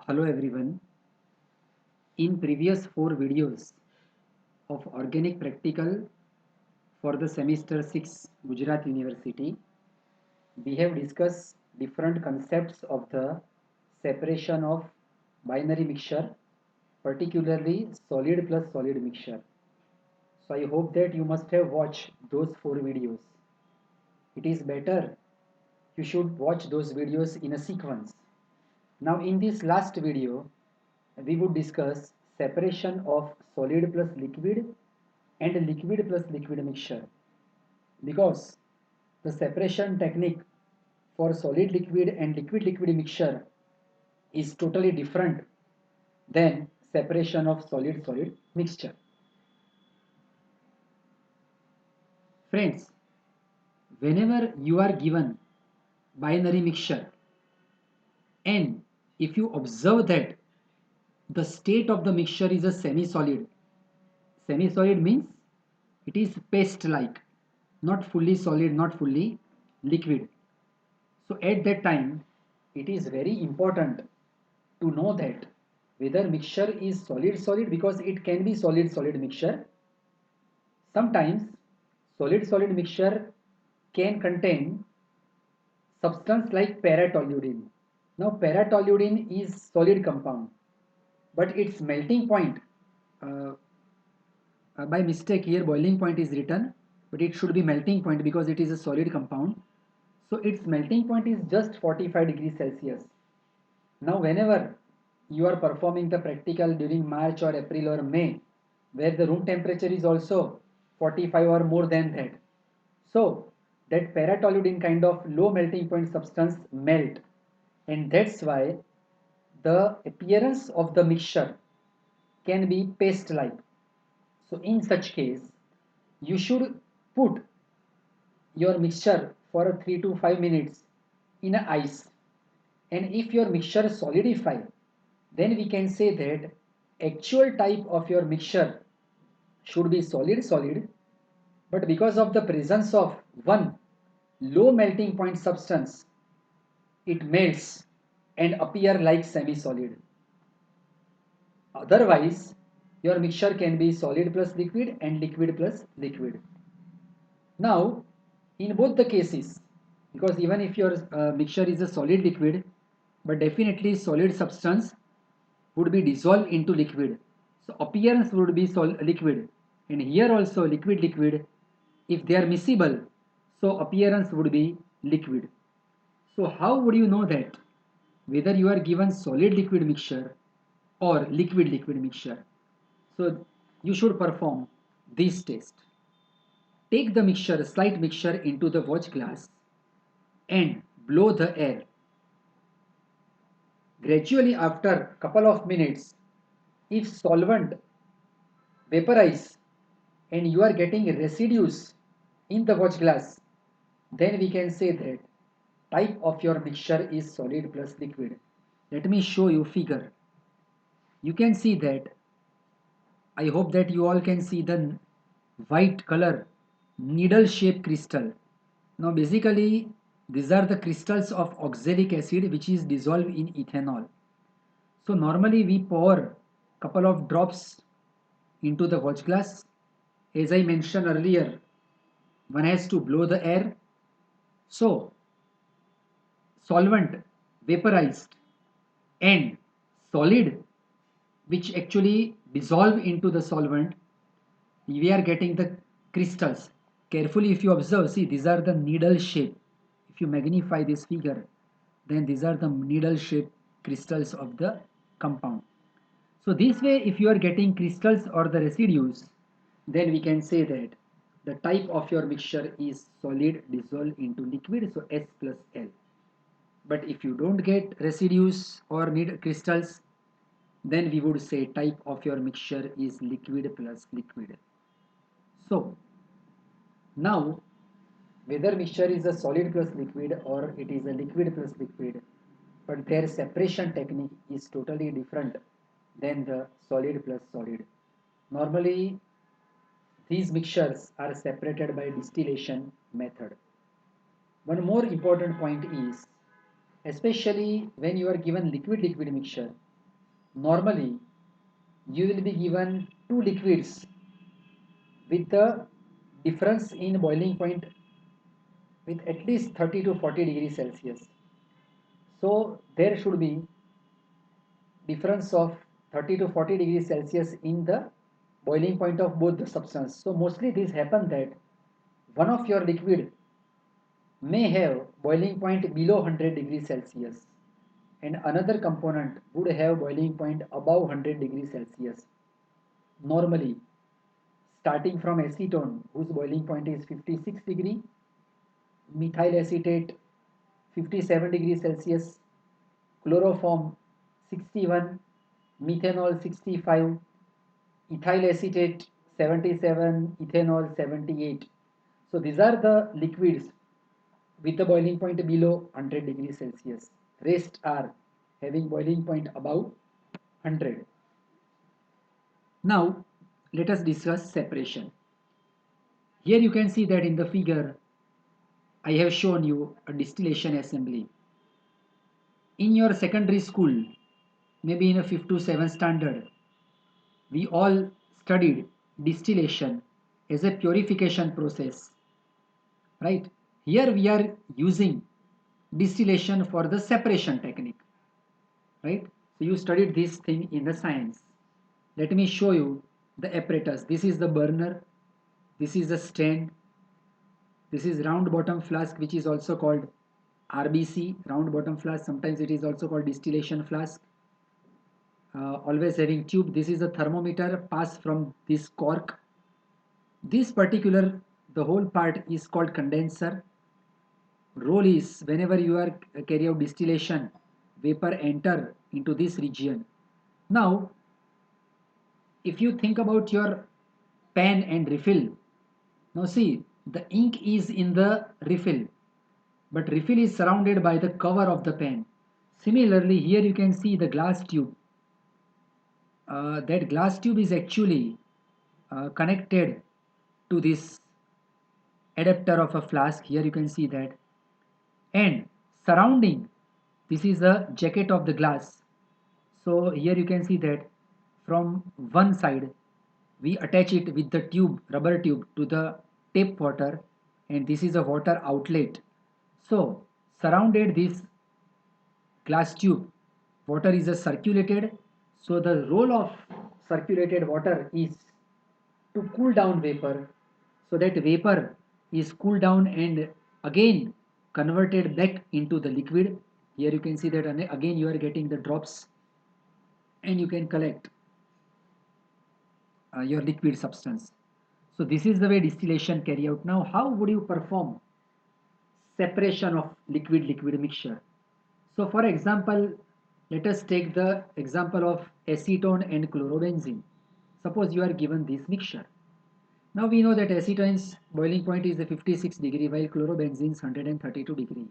Hello everyone. In previous four videos of Organic Practical for the semester 6 Gujarat University, we have discussed different concepts of the separation of binary mixture, particularly solid plus solid mixture. So I hope that you must have watched those four videos. It is better you should watch those videos in a sequence. Now in this last video, we would discuss separation of solid plus liquid and liquid plus liquid mixture, because the separation technique for solid liquid and liquid liquid mixture is totally different than separation of solid solid mixture. Friends, whenever you are given binary mixture, and if you observe that the state of the mixture is a semi-solid. Semi-solid means it is paste-like, not fully solid, not fully liquid. So at that time, it is very important to know that whether mixture is solid-solid, because it can be solid-solid mixture. Sometimes solid-solid mixture can contain substance like paratoluene. Now paratoluene is solid compound, but its melting point, uh, by mistake here boiling point is written, but it should be melting point because it is a solid compound. So its melting point is just 45 degrees Celsius. Now whenever you are performing the practical during March or April or May, where the room temperature is also 45 or more than that, so that paratoluene kind of low melting point substance melt, and that's why the appearance of the mixture can be paste like. So in such case, you should put your mixture for 3 to 5 minutes in a ice. And if your mixture solidify, then we can say that actual type of your mixture should be solid solid, but because of the presence of one low melting point substance, it melts and appear like semi solid. Otherwise, your mixture can be solid plus liquid and liquid plus liquid. Now, in both the cases, because even if your mixture is a solid liquid, but definitely solid substance would be dissolved into liquid. So appearance would be liquid, and here also liquid liquid, if they are miscible, so appearance would be liquid. So how would you know that whether you are given solid liquid mixture or liquid liquid mixture? So you should perform this test. Take the mixture, slight mixture into the watch glass and blow the air. Gradually after couple of minutes, if solvent vaporize and you are getting residues in the watch glass, then we can say that type of your mixture is solid plus liquid. Let me show you figure. You can see that, I hope that you all can see the white color needle shaped crystal. Now basically these are the crystals of oxalic acid which is dissolved in ethanol. So normally we pour couple of drops into the watch glass. As I mentioned earlier, one has to blow the air. So solvent vaporized and solid which actually dissolve into the solvent, we are getting the crystals. Carefully if you observe, see these are the needle shape. If you magnify this figure, then these are the needle shape crystals of the compound. So this way if you are getting crystals or the residues, then we can say that the type of your mixture is solid dissolved into liquid, so S plus L. But if you don't get residues or need crystals, then we would say type of your mixture is liquid plus liquid. So now whether mixture is a solid plus liquid or it is a liquid plus liquid, but their separation technique is totally different than the solid plus solid. Normally these mixtures are separated by distillation method. One more important point is, especially when you are given liquid liquid mixture, Normally, you will be given two liquids with the difference in boiling point with at least 30 to 40 degrees Celsius. So there should be difference of 30 to 40 degrees Celsius in the boiling point of both the substance. So mostly this happen that one of your liquid may have boiling point below 100 degrees Celsius and another component would have boiling point above 100 degrees Celsius. Normally, starting from acetone whose boiling point is 56 degree, methyl acetate 57 degrees Celsius, chloroform 61, methanol 65, ethyl acetate 77, ethanol 78. So these are the liquids with a boiling point below 100 degrees Celsius. Rest are having boiling point above 100. Now let us discuss separation. Here you can see that in the figure I have shown you a distillation assembly. In your secondary school, maybe in a 5th to 7th standard, we all studied distillation as a purification process, right? Here we are using distillation for the separation technique, right? So you studied this thing in the science. Let me show you the apparatus. This is the burner, this is the stand, this is round bottom flask which is also called RBC, round bottom flask. Sometimes it is also called distillation flask. Always having tube. This is a thermometer pass from this cork. This particular, the whole part is called condenser. Role is whenever you are carry out distillation, vapor enter into this region. Now, if you think about your pen and refill, now see the ink is in the refill, but refill is surrounded by the cover of the pen. Similarly, here you can see the glass tube. That glass tube is actually connected to this adapter of a flask. Here you can see that, and surrounding this is the jacket of the glass. So here you can see that from one side we attach it with the tube, rubber tube, to the tap water, and this is a water outlet. So surrounded this glass tube, water is circulated. So the role of circulated water is to cool down vapor, so that vapor is cooled down and again converted back into the liquid. Here you can see that again you are getting the drops and you can collect your liquid substance. So this is the way distillation carry out. Now how would you perform separation of liquid mixture? So for example, let us take the example of acetone and chlorobenzene. Suppose you are given this mixture. Now we know that acetone's boiling point is the 56 degree while chlorobenzene's 132 degree.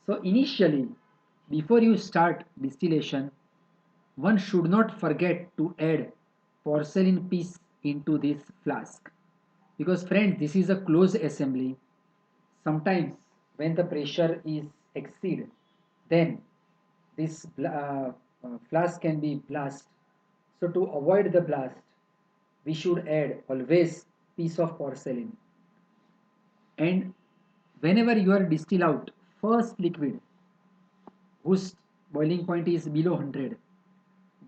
So initially, before you start distillation, one should not forget to add porcelain piece into this flask. Because friends, this is a closed assembly. Sometimes when the pressure is exceed, then this flask can be blast. So to avoid the blast, we should add always piece of porcelain. And whenever you are distill out first liquid whose boiling point is below 100,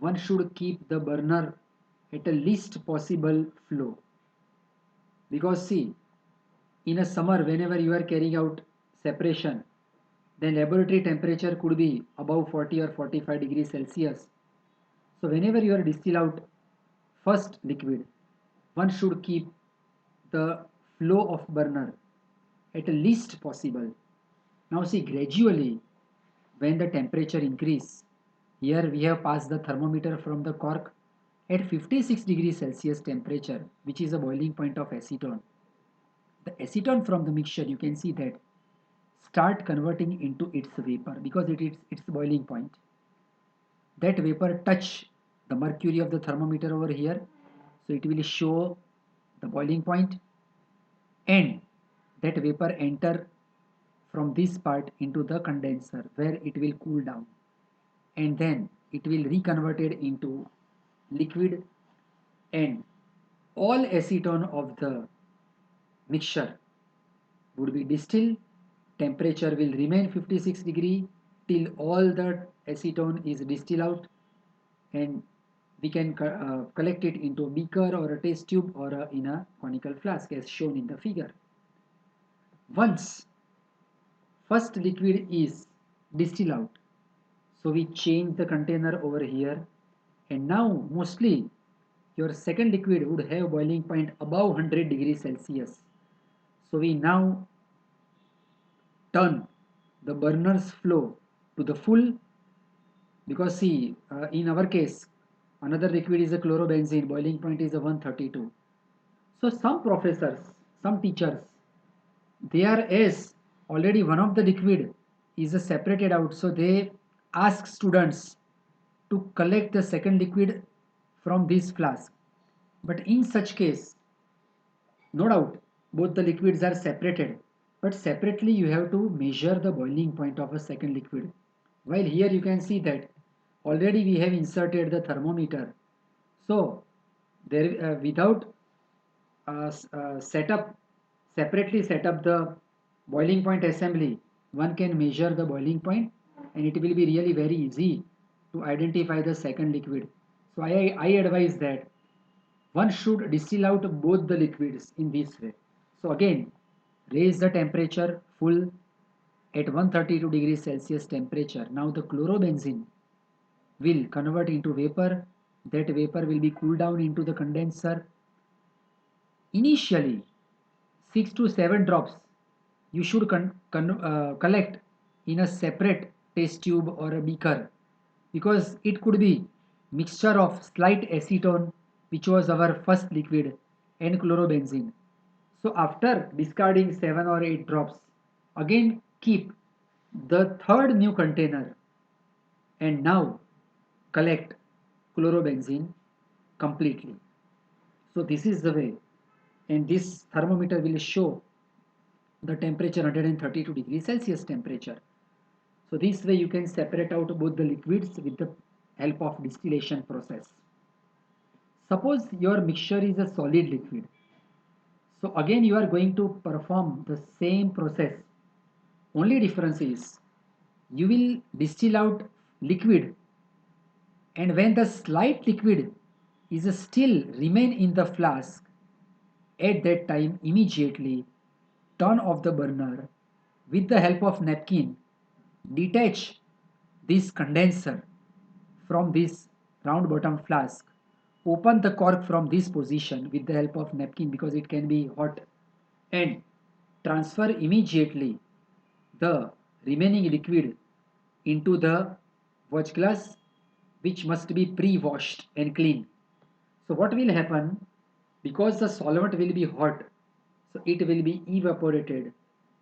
one should keep the burner at a least possible flow. Because see, in a summer whenever you are carrying out separation, then laboratory temperature could be above 40 or 45 degrees Celsius. So whenever you are distill out first liquid, one should keep the flow of burner at the least possible. Now see, gradually when the temperature increase, here we have passed the thermometer from the cork at 56 degrees Celsius temperature, which is the boiling point of acetone. The acetone from the mixture, you can see that start converting into its vapor because it is its boiling point. That vapor touch the mercury of the thermometer over here, so it will show the boiling point, and that vapor enter from this part into the condenser where it will cool down, and then it will reconverted into liquid, and all acetone of the mixture would be distilled. Temperature will remain 56 degree till all the acetone is distilled out, and we can collect it into a beaker or a test tube or in a conical flask as shown in the figure. Once first liquid is distilled out, so we change the container over here, and now mostly your second liquid would have boiling point above 100 degrees Celsius. So we now turn the burner's flow to the full, because see, in our case another liquid is a chlorobenzene, boiling point is a 132. So some professors, some teachers, they are as already one of the liquid is separated out, so they ask students to collect the second liquid from this flask. But in such case, no doubt both the liquids are separated, but separately you have to measure the boiling point of a second liquid. While here you can see that already we have inserted the thermometer, so there without set up separately set up the boiling point assembly, one can measure the boiling point, and it will be really very easy to identify the second liquid. So I advise that one should distill out both the liquids in this way. So again, raise the temperature full at 132 degrees Celsius temperature. Now the chlorobenzene will convert into vapor. That vapor will be cooled down into the condenser. Initially 6 to 7 drops you should collect in a separate test tube or a beaker, because it could be mixture of slight acetone, which was our first liquid, and chlorobenzene. So after discarding 7 or 8 drops, again keep the third new container and now collect chlorobenzene completely. So this is the way, and this thermometer will show the temperature 132 degrees Celsius temperature. So this way you can separate out both the liquids with the help of distillation process. Suppose your mixture is a solid liquid. So again you are going to perform the same process. Only difference is you will distill out liquid, and when the slight liquid is still remain in the flask, at that time immediately turn off the burner. With the help of napkin, detach this condenser from this round bottom flask. Open the cork from this position with the help of napkin, because it can be hot, and transfer immediately the remaining liquid into the watch glass, which must be pre-washed and clean. So what will happen, because the solvent will be hot, so it will be evaporated,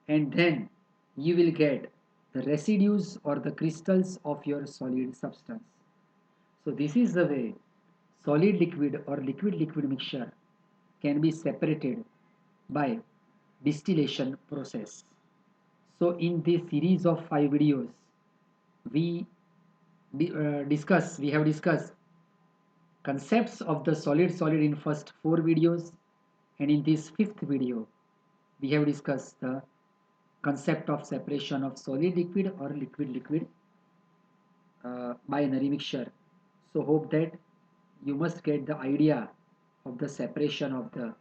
and then you will get the residues or the crystals of your solid substance. So this is the way solid liquid or liquid liquid mixture can be separated by distillation process. So in this series of 5 videos, we we have discussed concepts of the solid in first 4 videos, and in this fifth video we have discussed the concept of separation of solid liquid or liquid liquid binary mixture. So hope that you must get the idea of the separation of the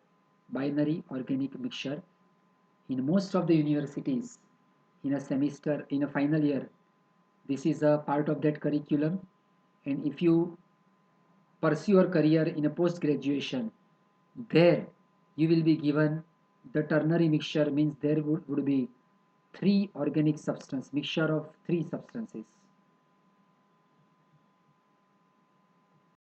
binary organic mixture. In most of the universities, in a semester, in a final year, this is a part of that curriculum, and if you pursue your career in a post graduation, there you will be given the ternary mixture, means there would be three organic substance, mixture of three substances.